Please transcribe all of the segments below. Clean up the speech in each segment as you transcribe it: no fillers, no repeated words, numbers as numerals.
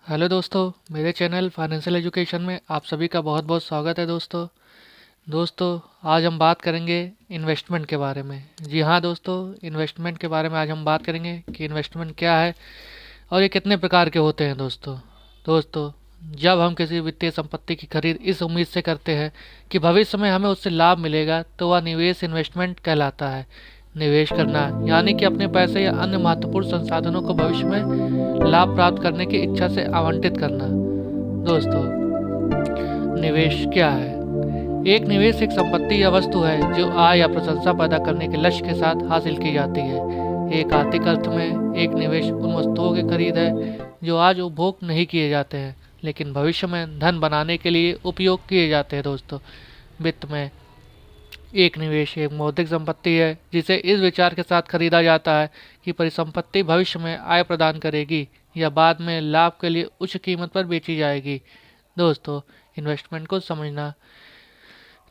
Hello दोस्तों, मेरे channel financial education में आप सभी का बहुत बहुत स्वागत है दोस्तों। आज हम बात करेंगे इन्वेस्टमेंट के बारे में। जी हाँ दोस्तों, इन्वेस्टमेंट के बारे में आज हम बात करेंगे कि इन्वेस्टमेंट क्या है और ये कितने प्रकार के होते हैं दोस्तों, जब हम किसी वित्तीय संपत्ति की खरीद इस उम्मीद से करते हैं कि भविष्य में हमें उससे लाभ मिलेगा तो वह निवेश इन्वेस्टमेंट कहलाता है। निवेश करना यानी कि अपने पैसे या अन्य महत्वपूर्ण संसाधनों को भविष्य में लाभ प्राप्त करने की इच्छा से आवंटित करना। दोस्तों, निवेश क्या है? एक निवेश एक संपत्ति या वस्तु है जो आय या प्रशंसा पैदा करने के लक्ष्य के साथ हासिल की जाती है। एक आर्थिक अर्थ में एक निवेश उन वस्तुओं की खरीद है जो आज उपभोग नहीं किए जाते हैं लेकिन भविष्य में धन बनाने के लिए उपयोग किए जाते हैं। दोस्तों, वित्त में एक निवेश एक मौद्रिक संपत्ति है जिसे इस विचार के साथ खरीदा जाता है कि परिसंपत्ति भविष्य में आय प्रदान करेगी या बाद में लाभ के लिए उच्च कीमत पर बेची जाएगी। दोस्तों, इन्वेस्टमेंट को समझना।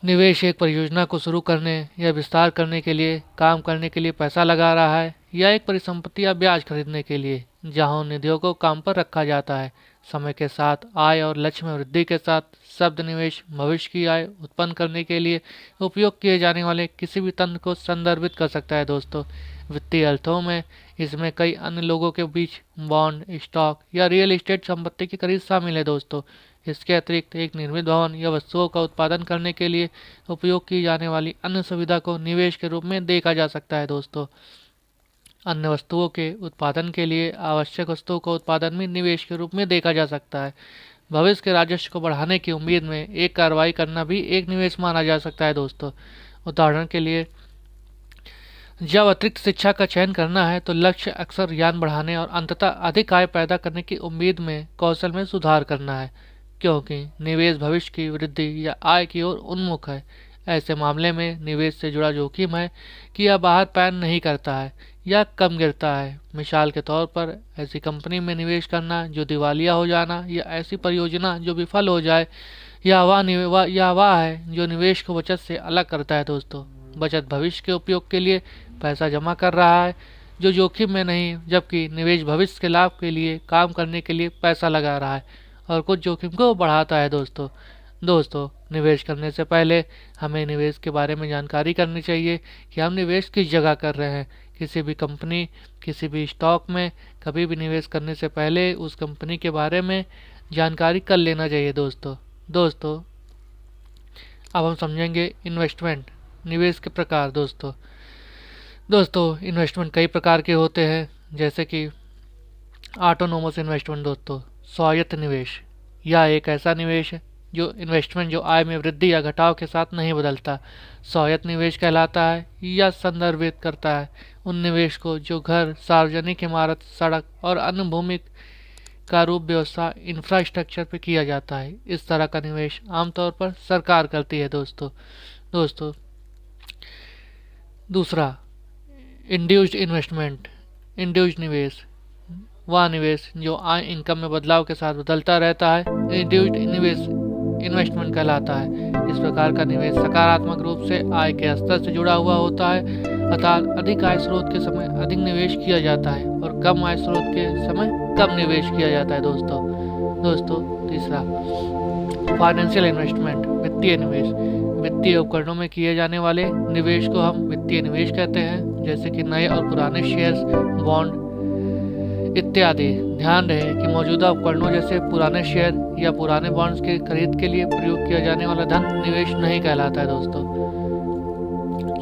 निवेश एक परियोजना को शुरू करने या विस्तार करने के लिए काम करने के लिए पैसा लगा रहा है या एक परिसंपत्ति या ब्याज खरीदने के लिए जहां उन निधियों को काम पर रखा जाता है। समय के साथ आय और लक्ष्य में वृद्धि के साथ शब्द निवेश भविष्य की आय उत्पन्न करने के लिए उपयोग किए जाने वाले किसी भी तंत्र को संदर्भित कर सकता है। दोस्तों, वित्तीय अर्थों में इसमें कई अन्य लोगों के बीच बॉन्ड, स्टॉक या रियल एस्टेट संपत्ति की खरीद शामिल है। दोस्तों, इसके अतिरिक्त एक निर्मित भवन या वस्तुओं का उत्पादन करने के लिए उपयोग की जाने वाली अन्य सुविधा को निवेश के रूप में देखा जा सकता है। दोस्तों, अन्य वस्तुओं के उत्पादन के लिए आवश्यक वस्तुओं का उत्पादन भी निवेश के रूप में देखा जा सकता है। भविष्य के राजस्व को बढ़ाने की उम्मीद में एक कार्रवाई करना भी एक निवेश माना जा सकता है। दोस्तों, उदाहरण के लिए जब अतिरिक्त शिक्षा का चयन करना है तो लक्ष्य अक्सर ज्ञान बढ़ाने और अंततः अधिक आय पैदा करने की उम्मीद में कौशल में सुधार करना है, क्योंकि निवेश भविष्य की वृद्धि या आय की ओर उन्मुख है। ऐसे मामले में निवेश से जुड़ा जोखिम है कि यह बाहर पैन नहीं करता है या कम गिरता है। मिसाल के तौर पर ऐसी कंपनी में निवेश करना जो दिवालिया हो जाना या ऐसी परियोजना जो विफल हो जाए यह वह है जो निवेश को बचत से अलग करता है। दोस्तों, बचत भविष्य के उपयोग के लिए पैसा जमा कर रहा है जो जोखिम में नहीं, जबकि निवेश भविष्य के लाभ के लिए काम करने के लिए पैसा लगा रहा है और कुछ जोखिम को बढ़ाता है। दोस्तों, निवेश करने से पहले हमें निवेश के बारे में जानकारी करनी चाहिए कि हम निवेश किस जगह कर रहे हैं। किसी भी कंपनी, किसी भी स्टॉक में कभी भी निवेश करने से पहले उस कंपनी के बारे में जानकारी कर लेना चाहिए। दोस्तों, अब हम समझेंगे इन्वेस्टमेंट, निवेश के प्रकार। दोस्तों, इन्वेस्टमेंट कई प्रकार के होते हैं, जैसे कि ऑटोनोमस इन्वेस्टमेंट। दोस्तों, स्वायत्त निवेश। यह एक ऐसा निवेश है जो आय में वृद्धि या घटाव के साथ नहीं बदलता। स्वायत्त निवेश कहलाता है या संदर्भित करता है उन निवेश को जो घर, सार्वजनिक इमारत, सड़क और अन्य भूमि का रूप व्यवस्था इंफ्रास्ट्रक्चर पर किया जाता है। इस तरह का निवेश आमतौर पर सरकार करती है। दोस्तों, दूसरा, इंड्यूस्ड इन्वेस्टमेंट। इंड्यूस्ड निवेश वह निवेश जो आय इनकम में बदलाव के साथ बदलता रहता है, इंड्यूस्ड निवेश इन्वेस्टमेंट कहलाता है। इस प्रकार का निवेश सकारात्मक रूप से आय के स्तर से जुड़ा हुआ होता है, अर्थात अधिक आय स्रोत के समय अधिक निवेश किया जाता है और कम आय स्रोत के समय कम निवेश किया जाता है। दोस्तों, तीसरा, फाइनेंशियल इन्वेस्टमेंट, वित्तीय निवेश। वित्तीय उपकरणों में किए जाने वाले निवेश को हम वित्तीय निवेश कहते हैं, जैसे कि नए और पुराने शेयर्स, बॉन्ड इत्यादि। ध्यान रहे कि मौजूदा उपकरणों जैसे पुराने शेयर या पुराने बॉन्ड्स के खरीद के लिए प्रयोग किया जाने वाला धन निवेश नहीं कहलाता है। दोस्तों,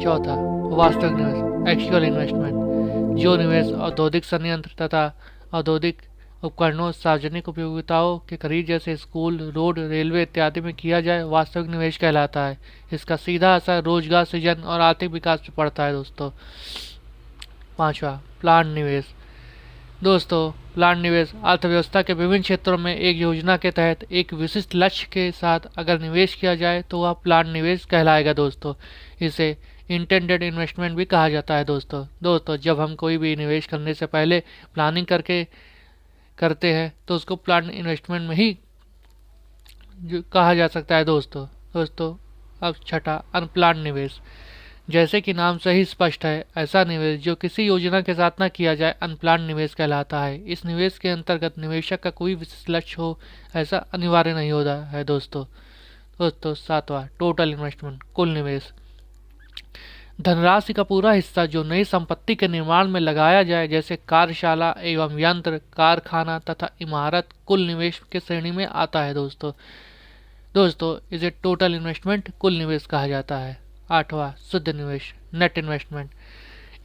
चौथा, वास्तविक निवेश, एक्चुअल इन्वेस्टमेंट। जो निवेश औद्योगिक संयंत्र तथा औद्योगिक उपकरणों, सार्वजनिक उपयोगिताओं के खरीद जैसे स्कूल, रोड, रेलवे इत्यादि में किया जाए, वास्तविक निवेश कहलाता है। इसका सीधा असर रोजगार सृजन और आर्थिक विकास पर पड़ता है। दोस्तों, पांचवा, प्लान निवेश। दोस्तों, प्लान निवेश अर्थव्यवस्था के विभिन्न क्षेत्रों में एक योजना के तहत एक विशिष्ट लक्ष्य के साथ अगर निवेश किया जाए तो वह प्लान निवेश कहलाएगा। दोस्तों, इसे इंटेंडेड इन्वेस्टमेंट भी कहा जाता है। दोस्तों, जब हम कोई भी निवेश करने से पहले प्लानिंग करते हैं तो उसको प्लान इन्वेस्टमेंट में ही कहा जा सकता है। दोस्तों, अब छठा, अनप्लान निवेश। जैसे कि नाम से ही स्पष्ट है, ऐसा निवेश जो किसी योजना के साथ न किया जाए अनप्लान्ड निवेश कहलाता है। इस निवेश के अंतर्गत निवेशक का कोई विशेष लक्ष्य हो ऐसा अनिवार्य नहीं होता है दोस्तों। सातवां, टोटल इन्वेस्टमेंट, कुल निवेश। धनराशि का पूरा हिस्सा जो नई संपत्ति के निर्माण में लगाया जाए, जैसे कार्यशाला एवं यंत्र, कारखाना तथा इमारत, कुल निवेश के श्रेणी में आता है दोस्तों इसे टोटल इन्वेस्टमेंट, कुल निवेश कहा जाता है। आठवां, शुद्ध निवेश, नेट इन्वेस्टमेंट।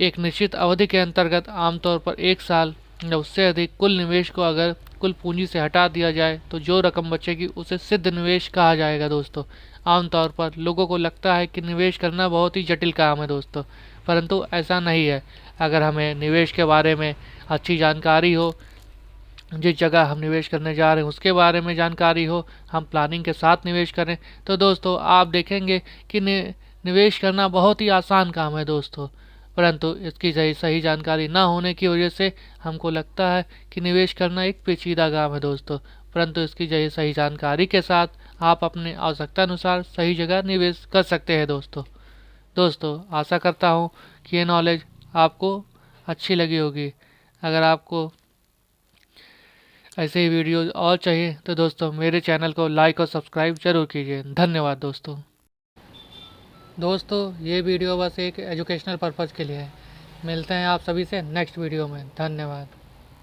एक निश्चित अवधि के अंतर्गत आमतौर पर 1 साल या उससे अधिक कुल निवेश को अगर कुल पूंजी से हटा दिया जाए तो जो रकम बचेगी उसे सिद्ध निवेश कहा जाएगा दोस्तों। आमतौर पर लोगों को लगता है कि निवेश करना बहुत ही जटिल काम है दोस्तों, परंतु ऐसा नहीं है। अगर हमें निवेश के बारे में अच्छी जानकारी हो, जिस जगह हम निवेश करने जा रहे हैं उसके बारे में जानकारी हो, हम प्लानिंग के साथ निवेश करें, तो दोस्तों आप देखेंगे कि निवेश करना बहुत ही आसान काम है दोस्तों। परंतु इसकी सही जानकारी ना होने की वजह से हमको लगता है कि निवेश करना एक पेचीदा काम है दोस्तों। परंतु इसकी सही जानकारी के साथ आप अपने आवश्यकता अनुसार सही जगह निवेश कर सकते हैं दोस्तों आशा करता हूँ कि ये नॉलेज आपको अच्छी लगी होगी। अगर आपको ऐसे ही वीडियो और चाहिए तो दोस्तों मेरे चैनल को लाइक और सब्सक्राइब जरूर कीजिए। धन्यवाद दोस्तों ये वीडियो बस एक एजुकेशनल पर्पज़ के लिए है। मिलते हैं आप सभी से नेक्स्ट वीडियो में। धन्यवाद।